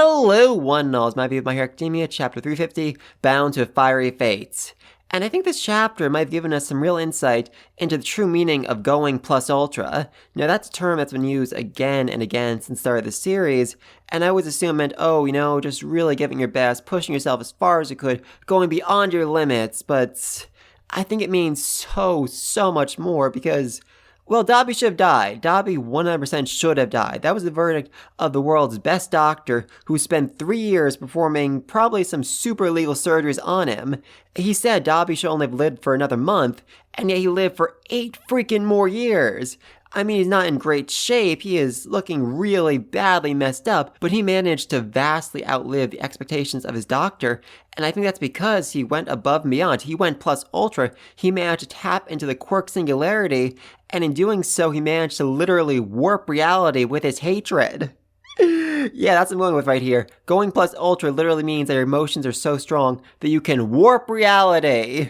Hello, one and all. It's my view of My Hero Academia, Chapter 350, Bound to a Fiery Fate. And I think this chapter might have given us some real insight into the true meaning of going plus ultra. Now, that's a term that's been used again and again since the start of the series, and I always assumed it meant, just really giving your best, pushing yourself as far as you could, going beyond your limits, but I think it means so much more because, well, Dabi should have died. Dabi 100% should have died. That was the verdict of the world's best doctor who spent 3 years performing probably some super illegal surgeries on him. He said Dabi should only have lived for another month, and yet he lived for 8 freaking more years. I mean, he's not in great shape, he is looking really badly messed up, but he managed to vastly outlive the expectations of his doctor, and I think that's because he went above and beyond. He went plus ultra, he managed to tap into the quirk singularity, and in doing so, he managed to literally warp reality with his hatred. Yeah, that's what I'm going with right here. Going plus ultra literally means that your emotions are so strong that you can warp reality.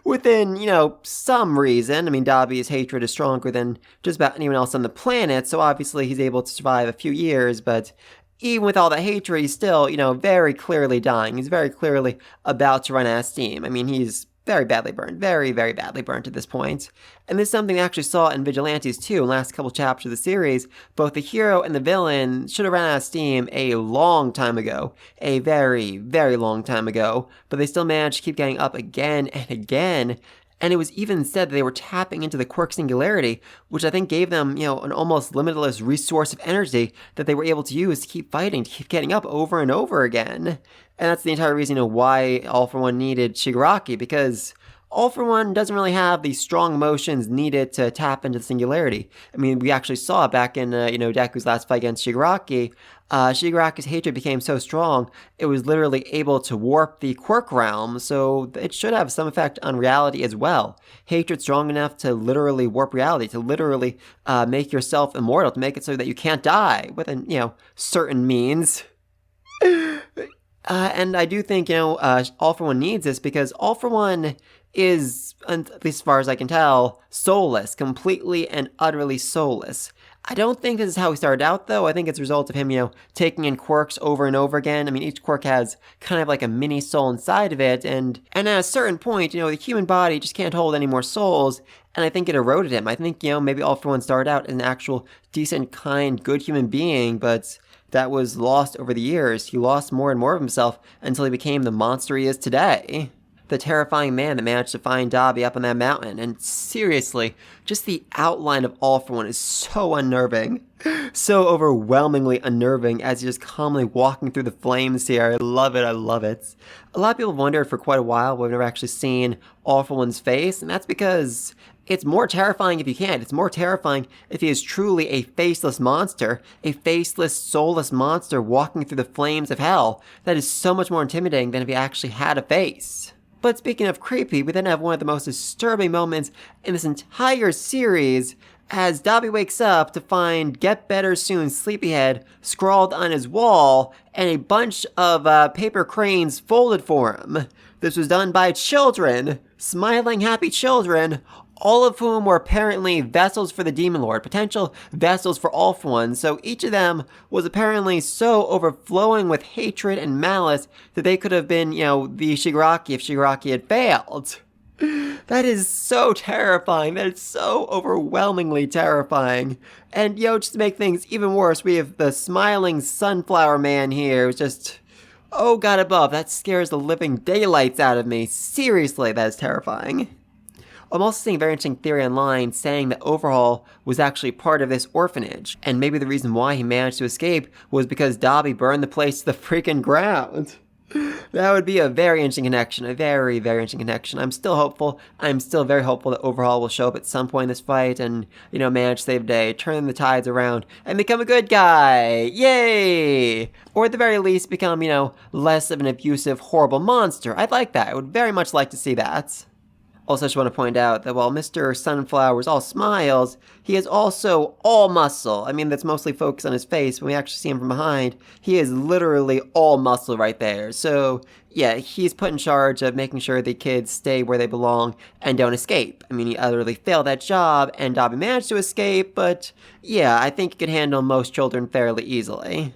Within, some reason. I mean, Dabi's hatred is stronger than just about anyone else on the planet, so obviously he's able to survive a few years, but even with all that hatred, he's still, very clearly dying. He's very clearly about to run out of steam. I mean, he's very badly burned. Very badly burned at this point. And this is something we actually saw in Vigilantes too. In the last couple chapters of the series, both the hero and the villain should have run out of steam a long time ago. A very long time ago. But they still managed to keep getting up again and again. And it was even said that they were tapping into the quirk singularity, which I think gave them, an almost limitless resource of energy that they were able to use to keep fighting, to keep getting up over and over again. And that's the entire reason, why All For One needed Shigaraki, because All For One doesn't really have the strong emotions needed to tap into the singularity. I mean, we actually saw back in, Deku's last fight against Shigaraki, Shigaraki's hatred became so strong, it was literally able to warp the quirk realm, so it should have some effect on reality as well. Hatred strong enough to literally warp reality, to literally make yourself immortal, to make it so that you can't die within, certain means. And I do think, All For One needs this because All For One is, at least as far as I can tell, soulless, completely and utterly soulless. I don't think this is how he started out, though. I think it's a result of him, taking in quirks over and over again. I mean, each quirk has kind of like a mini soul inside of it, and at a certain point, the human body just can't hold any more souls, and I think it eroded him. I think, maybe All For One started out as an actual decent, kind, good human being, but that was lost over the years. He lost more and more of himself until he became the monster he is today. The terrifying man that managed to find Dabi up on that mountain. And seriously, just the outline of All For One is so unnerving. So overwhelmingly unnerving as he's just calmly walking through the flames here. I love it. A lot of people have wondered for quite a while why we've never actually seen All For One's face, and that's because it's more terrifying if you can't. It's more terrifying if he is truly a faceless monster, a faceless, soulless monster walking through the flames of hell. That is so much more intimidating than if he actually had a face. But speaking of creepy, we then have one of the most disturbing moments in this entire series as Dabi wakes up to find "Get Better Soon, Sleepyhead" scrawled on his wall and a bunch of paper cranes folded for him. This was done by children, smiling, happy children, all of whom were apparently vessels for the Demon Lord, potential vessels for All For One, so each of them was apparently so overflowing with hatred and malice that they could have been, the Shigaraki if Shigaraki had failed. That is so terrifying. That is so overwhelmingly terrifying. And, just to make things even worse, we have the smiling sunflower man here who's just, oh God above, that scares the living daylights out of me. Seriously, that is terrifying. I'm also seeing a very interesting theory online saying that Overhaul was actually part of this orphanage, and maybe the reason why he managed to escape was because Dabi burned the place to the freaking ground. That would be a very interesting connection, a very interesting connection. I'm still hopeful. I'm still very hopeful that Overhaul will show up at some point in this fight and, manage to save the day, turn the tides around, and become a good guy. Yay! Or at the very least become, less of an abusive, horrible monster. I'd like that. I would very much like to see that. Also, I just want to point out that while Mr. Sunflower is all smiles, he is also all muscle. I mean, that's mostly focused on his face. When we actually see him from behind, he is literally all muscle right there. So, yeah, he's put in charge of making sure the kids stay where they belong and don't escape. I mean, he utterly failed that job, and Dabi managed to escape, but yeah, I think he could handle most children fairly easily.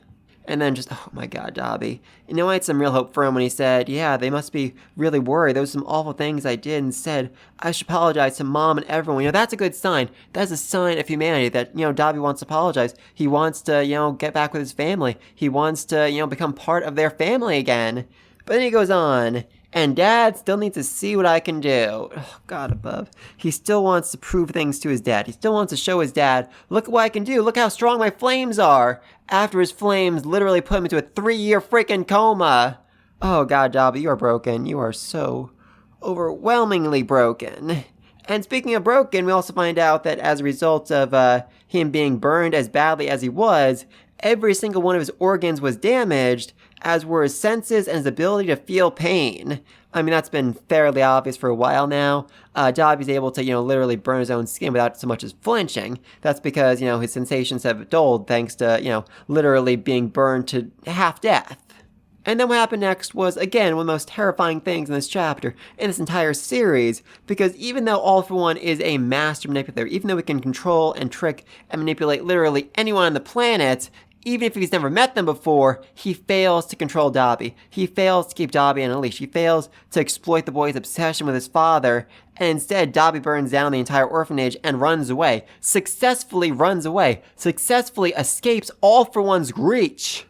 And then just, oh my god, Dabi. I had some real hope for him when he said, yeah, they must be really worried. There was some awful things I did and said, I should apologize to Mom and everyone. That's a good sign. That's a sign of humanity that, Dabi wants to apologize. He wants to, get back with his family. He wants to, become part of their family again. But then he goes on, and Dad still needs to see what I can do. Oh, God above. He still wants to prove things to his dad. He still wants to show his dad, look at what I can do. Look how strong my flames are. After his flames literally put him into a 3-year freaking coma. Oh, God, Dabi, you are broken. You are so overwhelmingly broken. And speaking of broken, we also find out that as a result of him being burned as badly as he was, every single one of his organs was damaged, as were his senses and his ability to feel pain. That's been fairly obvious for a while now. Dabi's able to, literally burn his own skin without so much as flinching. That's because, his sensations have dulled thanks to, literally being burned to half death. And then what happened next was, again, one of the most terrifying things in this chapter, in this entire series, because even though All For One is a master manipulator, even though he can control and trick and manipulate literally anyone on the planet, even if he's never met them before, he fails to control Dabi. He fails to keep Dabi on a leash. He fails to exploit the boy's obsession with his father, and instead Dabi burns down the entire orphanage and runs away. Successfully escapes All For One's reach.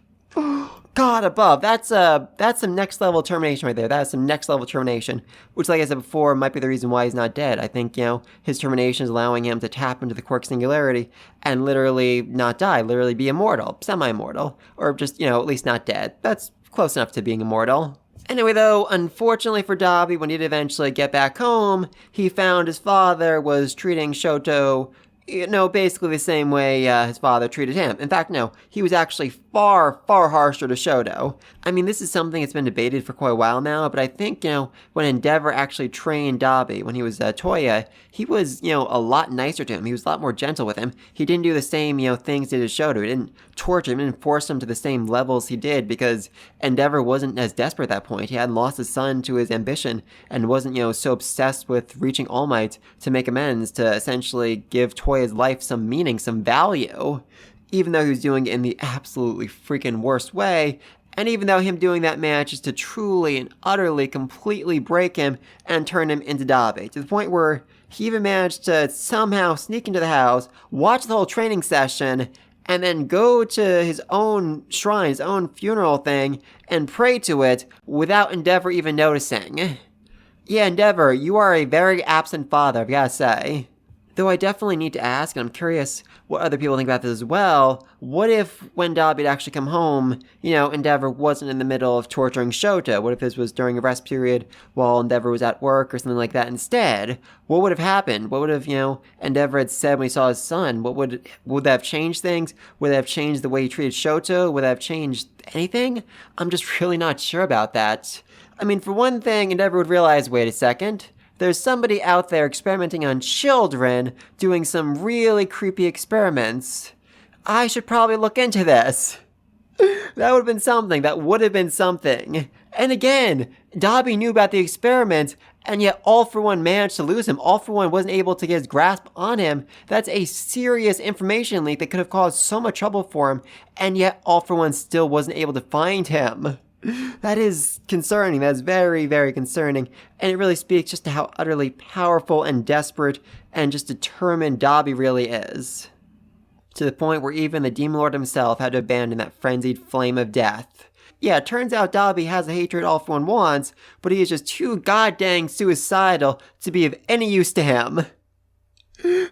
God above, that's some next level termination right there. That is some next level termination, which, like I said before, might be the reason why he's not dead. I think, his termination is allowing him to tap into the quirk singularity and literally not die, literally be immortal, semi-immortal, or just, at least not dead. That's close enough to being immortal. Anyway, though, unfortunately for Dabi, when he did eventually get back home, he found his father was treating Shoto, basically the same way his father treated him. In fact, no, he was actually far, far harsher to Shoto. This is something that's been debated for quite a while now, but I think, when Endeavor actually trained Dabi, when he was Toya, he was, a lot nicer to him. He was a lot more gentle with him. He didn't do the same, things he did to Shoto. He didn't torture him, he didn't force him to the same levels he did, because Endeavor wasn't as desperate at that point. He hadn't lost his son to his ambition, and wasn't, so obsessed with reaching All Might to make amends, to essentially give Toya's life some meaning, some value, even though he was doing it in the absolutely freaking worst way, and even though him doing that manages to truly and utterly, completely break him and turn him into Dabi, to the point where he even managed to somehow sneak into the house, watch the whole training session, and then go to his own shrine, his own funeral thing, and pray to it without Endeavor even noticing. Yeah, Endeavor, you are a very absent father, I've gotta say. Though I definitely need to ask, and I'm curious what other people think about this as well, what if when Dabi had actually come home, Endeavor wasn't in the middle of torturing Shota? What if this was during a rest period while Endeavor was at work or something like that instead? What would have happened? What would have, Endeavor had said when he saw his son? Would that have changed things? Would that have changed the way he treated Shota? Would that have changed anything? I'm just really not sure about that. For one thing, Endeavor would realize, wait a second, there's somebody out there experimenting on children, doing some really creepy experiments. I should probably look into this. That would have been something. That would have been something. And again, Dabi knew about the experiment, and yet All For One managed to lose him. All For One wasn't able to get his grasp on him. That's a serious information leak that could have caused so much trouble for him, and yet All For One still wasn't able to find him. That is concerning. That's very, very concerning. And it really speaks just to how utterly powerful and desperate and just determined Dabi really is. To the point where even the Demon Lord himself had to abandon that frenzied flame of death. Yeah, it turns out Dabi has the hatred All For One wants, but he is just too goddamn suicidal to be of any use to him.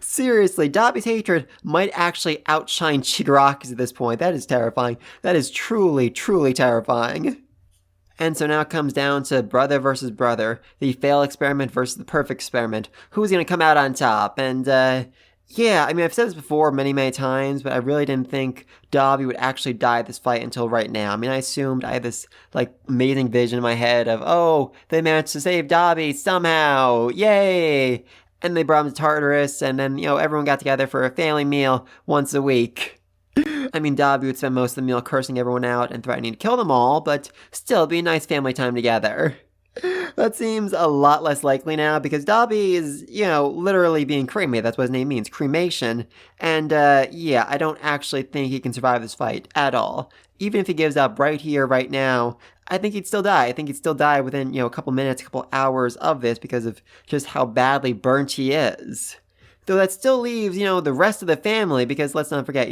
Seriously, Dabi's hatred might actually outshine Chigaraki's at this point. That is terrifying. That is truly, truly terrifying. And so now it comes down to brother versus brother, the failed experiment versus the perfect experiment. Who's going to come out on top? And, yeah, I've said this before many, many times, but I really didn't think Dabi would actually die this fight until right now. I assumed I had this, amazing vision in my head of, oh, they managed to save Dabi somehow, yay! And they brought him to Tartarus, and then, everyone got together for a family meal once a week. Dabi would spend most of the meal cursing everyone out and threatening to kill them all, but still, it'd be a nice family time together. That seems a lot less likely now because Dabi is, literally being cremated. That's what his name means, cremation. And yeah, I don't actually think he can survive this fight at all. Even if he gives up right here, right now, I think he'd still die. I think he'd still die within, a couple minutes, a couple hours of this because of just how badly burnt he is. Though that still leaves, the rest of the family, because let's not forget,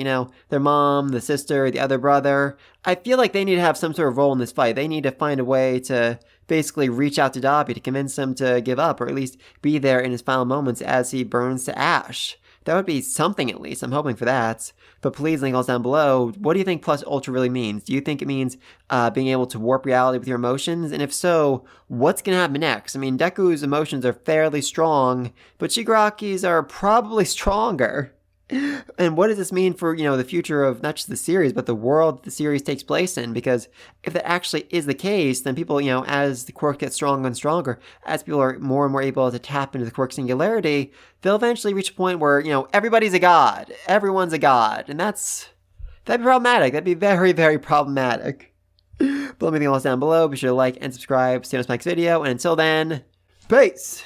their mom, the sister, the other brother. I feel like they need to have some sort of role in this fight. They need to find a way to basically reach out to Dabi to convince him to give up, or at least be there in his final moments as he burns to ash. That would be something at least. I'm hoping for that. But please link us down below. What do you think plus ultra really means? Do you think it means being able to warp reality with your emotions? And if so, what's going to happen next? I mean, Deku's emotions are fairly strong, but Shigaraki's are probably stronger. And what does this mean for, the future of not just the series, but the world the series takes place in? Because if that actually is the case, then people, as the quirk gets stronger and stronger, as people are more and more able to tap into the quirk singularity, they'll eventually reach a point where, everybody's a god. Everyone's a god. And that'd be problematic. That'd be very, very problematic. But let me know all down below. Be sure to like and subscribe. See you in the next video. And until then, peace!